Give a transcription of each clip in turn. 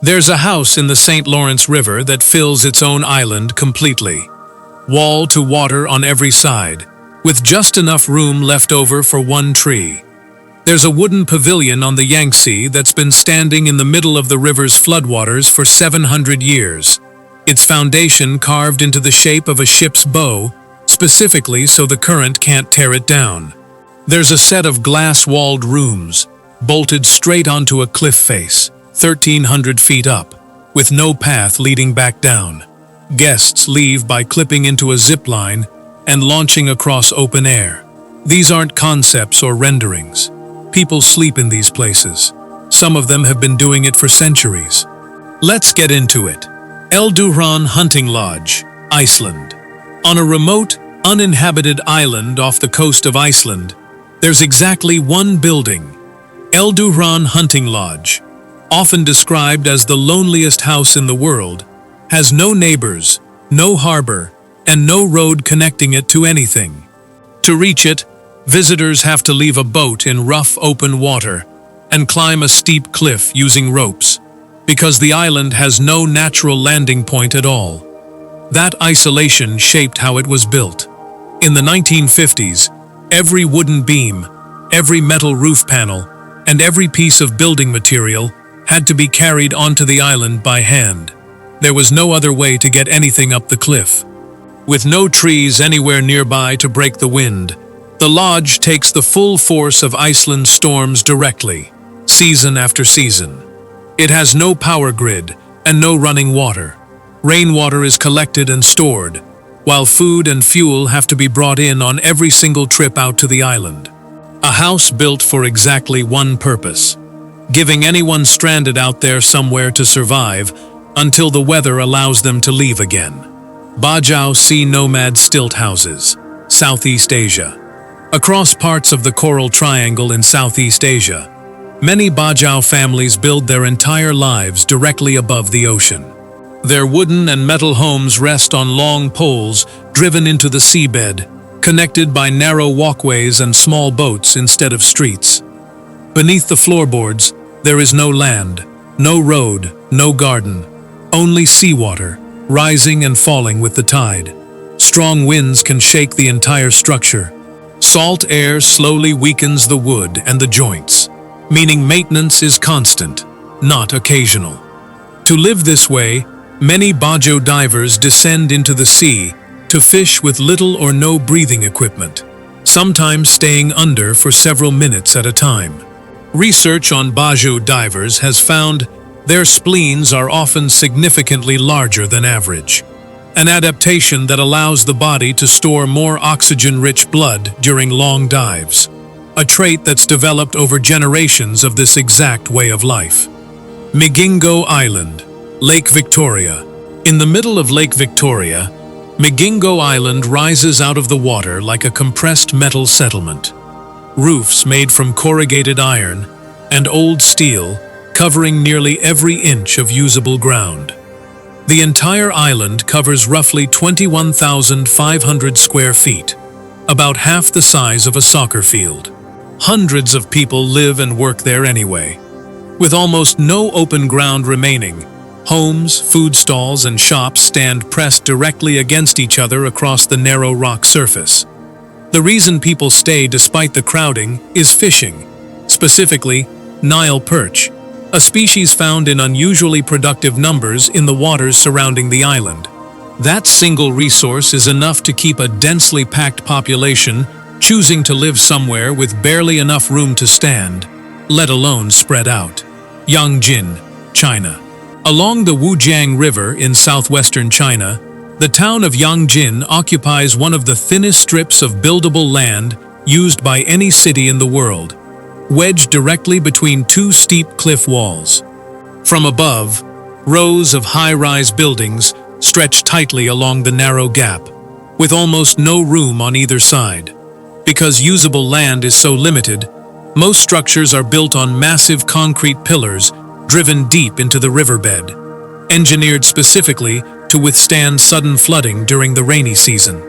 There's a house in the St. Lawrence River that fills its own island completely. Wall to water on every side, with just enough room left over for one tree. There's a wooden pavilion on the Yangtze that's been standing in the middle of the river's floodwaters for 700 years. Its foundation carved into the shape of a ship's bow, specifically so the current can't tear it down. There's a set of glass-walled rooms, bolted straight onto a cliff face, 1,300 feet up, with no path leading back down. Guests leave by clipping into a zip line and launching across open air. These aren't concepts or renderings. People sleep in these places. Some of them have been doing it for centuries. Let's get into it. Duran Hunting Lodge, Iceland. On a remote, uninhabited island off the coast of Iceland, there's exactly one building. Duran Hunting Lodge, often described as the loneliest house in the world, has no neighbors, no harbor, and no road connecting it to anything. To reach it, visitors have to leave a boat in rough open water and climb a steep cliff using ropes, because the island has no natural landing point at all. That isolation shaped how it was built. In the 1950s, every wooden beam, every metal roof panel, and every piece of building material had to be carried onto the island by hand. There was no other way to get anything up the cliff. With no trees anywhere nearby to break the wind, the lodge takes the full force of Iceland's storms directly, season after season. It has no power grid and no running water. Rainwater is collected and stored, while food and fuel have to be brought in on every single trip out to the island. A house built for exactly one purpose: giving anyone stranded out there somewhere to survive until the weather allows them to leave again. Baja Sea Nomad Stilt Houses, Southeast Asia. Across parts of the Coral Triangle in Southeast Asia, many Baja families build their entire lives directly above the ocean. Their wooden and metal homes rest on long poles driven into the seabed, connected by narrow walkways and small boats instead of streets. Beneath the floorboards, there is no land, no road, no garden, only seawater, rising and falling with the tide. Strong winds can shake the entire structure. Salt air slowly weakens the wood and the joints, meaning maintenance is constant, not occasional. To live this way, many Bajo divers descend into the sea to fish with little or no breathing equipment, sometimes staying under for several minutes at a time. Research on Bajo divers has found their spleens are often significantly larger than average, an adaptation that allows the body to store more oxygen-rich blood during long dives, a trait that's developed over generations of this exact way of life. Migingo Island, Lake Victoria. In the middle of Lake Victoria, Migingo Island rises out of the water like a compressed metal settlement. Roofs made from corrugated iron and old steel covering nearly every inch of usable ground. The entire island covers roughly 21,500 square feet, about half the size of a soccer field. Hundreds of people live and work there anyway. With almost no open ground remaining, homes, food stalls, and shops stand pressed directly against each other across the narrow rock surface. The reason people stay despite the crowding is fishing, specifically Nile perch, a species found in unusually productive numbers in the waters surrounding the island. That single resource is enough to keep a densely packed population choosing to live somewhere with barely enough room to stand, let alone spread out. Yong Jin, China. Along the Wujiang River in southwestern China, the town of Yong Jin occupies one of the thinnest strips of buildable land used by any city in the world, wedged directly between two steep cliff walls. From above, rows of high-rise buildings stretch tightly along the narrow gap, with almost no room on either side. Because usable land is so limited, most structures are built on massive concrete pillars driven deep into the riverbed, engineered specifically to withstand sudden flooding during the rainy season.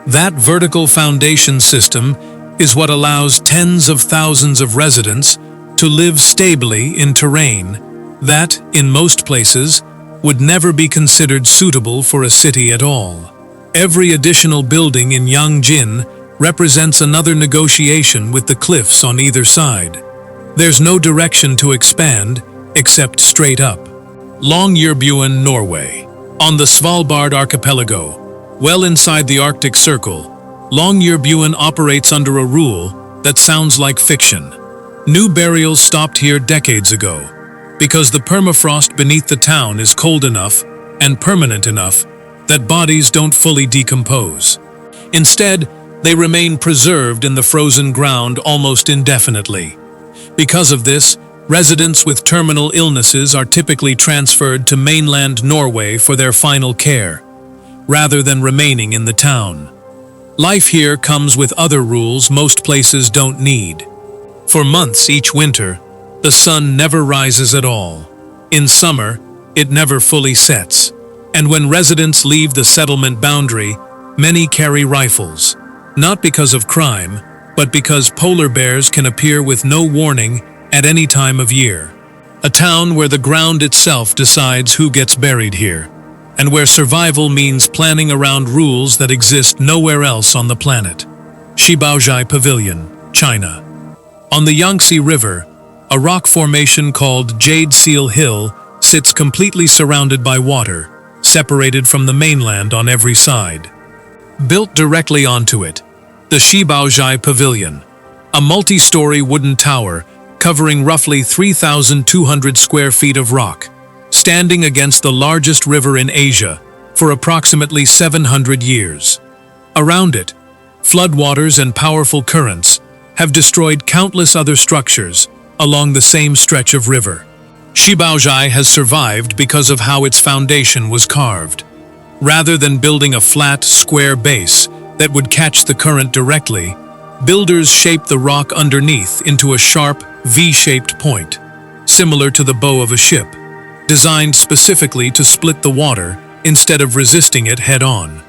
That vertical foundation system is what allows tens of thousands of residents to live stably in terrain that, in most places, would never be considered suitable for a city at all. Every additional building in Yong Jin represents another negotiation with the cliffs on either side. There's no direction to expand except straight up. Longyearbyen, Norway. On the Svalbard archipelago, well inside the Arctic Circle, Longyearbyen operates under a rule that sounds like fiction. New burials stopped here decades ago because the permafrost beneath the town is cold enough and permanent enough that bodies don't fully decompose. Instead, they remain preserved in the frozen ground almost indefinitely. Because of this, residents with terminal illnesses are typically transferred to mainland Norway for their final care, rather than remaining in the town. Life here comes with other rules most places don't need. For months each winter, the sun never rises at all. In summer, it never fully sets. And when residents leave the settlement boundary, many carry rifles, not because of crime, but because polar bears can appear with no warning at any time of year. A town where the ground itself decides who gets buried here, and where survival means planning around rules that exist nowhere else on the planet. Shiba Pavilion, China. On the Yangtze River, a rock formation called Jade Seal Hill sits completely surrounded by water, separated from the mainland on every side. Built directly onto it, the Shiba Pavilion, a multi-story wooden tower covering roughly 3,200 square feet of rock, standing against the largest river in Asia for approximately 700 years. Around it, floodwaters and powerful currents have destroyed countless other structures along the same stretch of river. Shiba has survived because of how its foundation was carved. Rather than building a flat, square base that would catch the current directly, builders shaped the rock underneath into a sharp, V-shaped point, similar to the bow of a ship, designed specifically to split the water instead of resisting it head-on.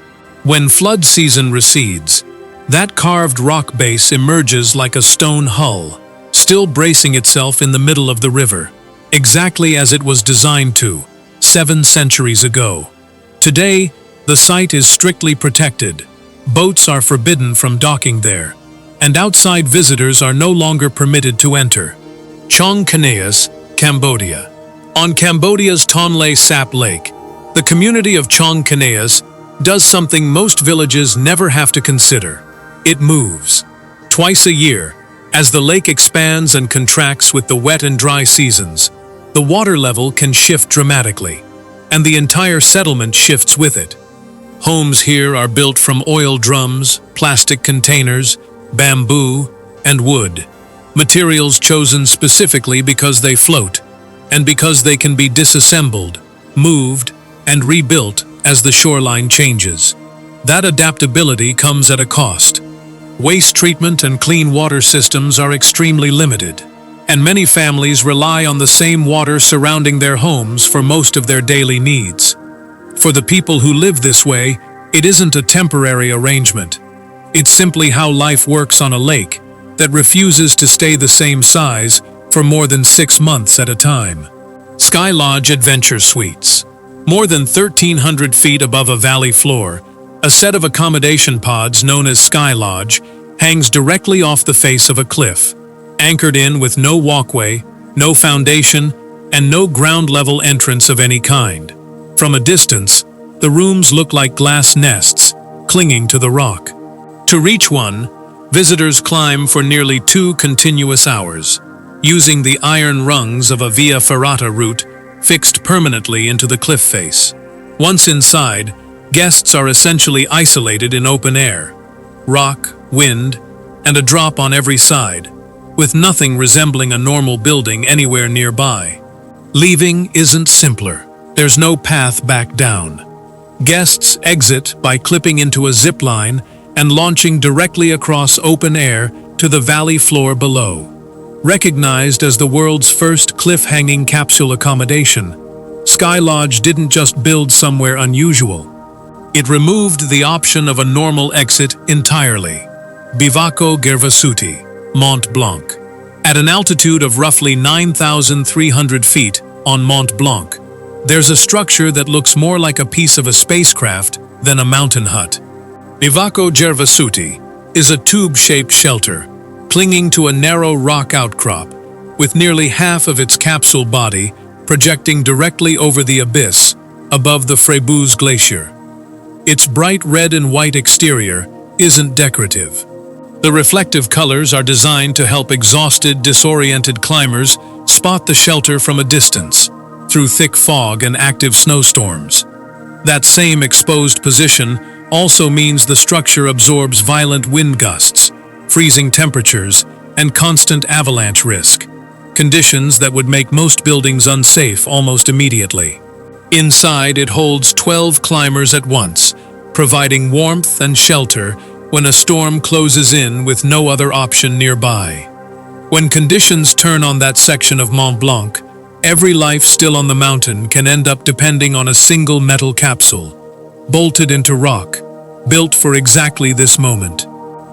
When flood season recedes, that carved rock base emerges like a stone hull, still bracing itself in the middle of the river, exactly as it was designed to, 7 centuries ago. Today, the site is strictly protected. Boats are forbidden from docking there, and outside visitors are no longer permitted to enter. Chong Kneas, Cambodia. On Cambodia's Tonle Sap Lake, the community of Chong Kneas does something most villages never have to consider. It moves. Twice a year, as the lake expands and contracts with the wet and dry seasons, the water level can shift dramatically, and the entire settlement shifts with it. Homes here are built from oil drums, plastic containers, bamboo, and wood, materials chosen specifically because they float, and because they can be disassembled, moved, and rebuilt as the shoreline changes. That adaptability comes at a cost. Waste treatment and clean water systems are extremely limited, and many families rely on the same water surrounding their homes for most of their daily needs. For the people who live this way, it isn't a temporary arrangement. It's simply how life works on a lake that refuses to stay the same size for more than 6 months at a time. Sky Lodge Adventure Suites. More than 1,300 feet above a valley floor, a set of accommodation pods known as Sky Lodge hangs directly off the face of a cliff, anchored in with no walkway, no foundation, and no ground-level entrance of any kind. From a distance, the rooms look like glass nests, clinging to the rock. To reach one, visitors climb for nearly 2 continuous hours, using the iron rungs of a via ferrata route fixed permanently into the cliff face. Once inside, guests are essentially isolated in open air, rock, wind, and a drop on every side, with nothing resembling a normal building anywhere nearby. Leaving isn't simpler. There's no path back down. Guests exit by clipping into a zip line and launching directly across open air to the valley floor below. Recognized as the world's first cliff-hanging capsule accommodation, Sky Lodge didn't just build somewhere unusual. It removed the option of a normal exit entirely. Bivacco Gervasuti, Mont Blanc. At an altitude of roughly 9,300 feet on Mont Blanc, there's a structure that looks more like a piece of a spacecraft than a mountain hut. Bivacco Gervasuti is a tube-shaped shelter, clinging to a narrow rock outcrop, with nearly half of its capsule body projecting directly over the abyss above the Frébouz Glacier. Its bright red and white exterior isn't decorative. The reflective colors are designed to help exhausted, disoriented climbers spot the shelter from a distance, through thick fog and active snowstorms. That same exposed position also means the structure absorbs violent wind gusts, freezing temperatures, and constant avalanche risk, conditions that would make most buildings unsafe almost immediately. Inside, it holds 12 climbers at once, providing warmth and shelter when a storm closes in with no other option nearby. When conditions turn on that section of Mont Blanc, every life still on the mountain can end up depending on a single metal capsule, bolted into rock, built for exactly this moment.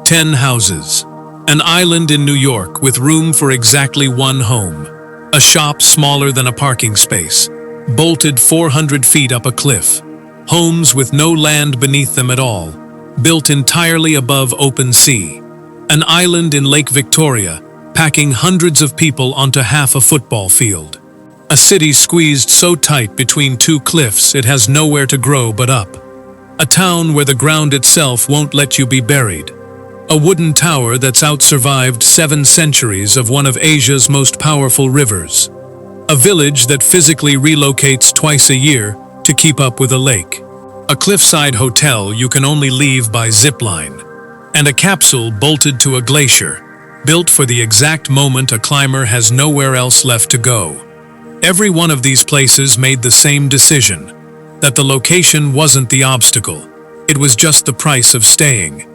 10 houses. An island in New York with room for exactly one home. A shop smaller than a parking space, bolted 400 feet up a cliff. Homes with no land beneath them at all, built entirely above open sea. An island in Lake Victoria, packing hundreds of people onto half a football field. A city squeezed so tight between two cliffs it has nowhere to grow but up. A town where the ground itself won't let you be buried. A wooden tower that's outsurvived 7 centuries of one of Asia's most powerful rivers. A village that physically relocates twice a year to keep up with a lake. A cliffside hotel you can only leave by zipline. And a capsule bolted to a glacier, built for the exact moment a climber has nowhere else left to go. Every one of these places made the same decision, that the location wasn't the obstacle, it was just the price of staying.